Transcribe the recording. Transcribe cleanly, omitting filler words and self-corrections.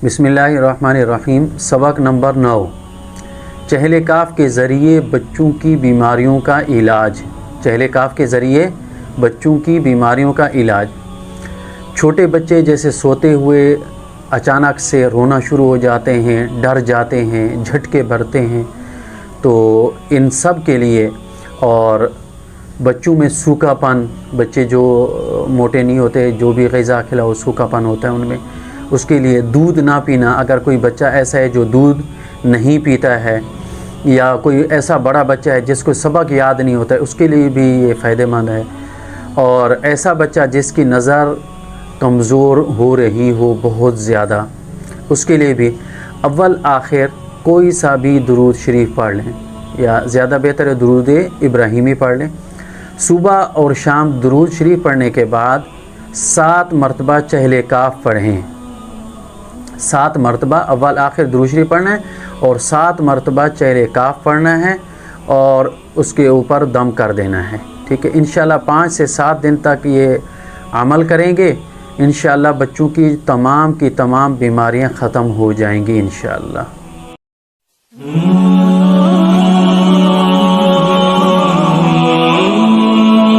बिस्मिल्लाहिर्रहमानिर्रहीम। सबक नंबर 9, चहल काफ के ज़रिए बच्चों की बीमारियों का इलाज। चहल काफ के ज़रिए बच्चों की बीमारियों का इलाज। छोटे बच्चे जैसे सोते हुए अचानक से रोना शुरू हो जाते हैं, डर जाते हैं, झटके भरते हैं, तो इन सब के लिए, और बच्चों में सूखापन, बच्चे जो मोटे नहीं होते, जो भी ग़िज़ा खिलाओ सूखापन होता है उनमें, उसके लिए दूध ना पीना। अगर कोई बच्चा ऐसा है जो दूध नहीं पीता है, या कोई ऐसा बड़ा बच्चा है जिसको सबक याद नहीं होता है, उसके लिए भी ये फ़ायदेमंद है। और ऐसा बच्चा जिसकी नज़र कमज़ोर हो रही हो बहुत ज़्यादा, उसके लिए भी अव्वल आखिर कोई सा भी दुरूद शरीफ पढ़ लें, या ज़्यादा बेहतर है दुरूद इब्राहिमी पढ़ लें। सुबह और शाम दुरूद शरीफ पढ़ने के बाद 7 मरतबा चहल काफ पढ़ें। 7 मरतबा अव्वल आखिर दुरूद शरीफ पढ़ना है और 7 मरतबा चहल काफ पढ़ना है और उसके ऊपर दम कर देना है। ठीक है, इंशाल्लाह 5 से 7 दिन तक ये अमल करेंगे, इंशाल्लाह बच्चों की तमाम बीमारियां ख़त्म हो जाएंगी इंशाल्लाह।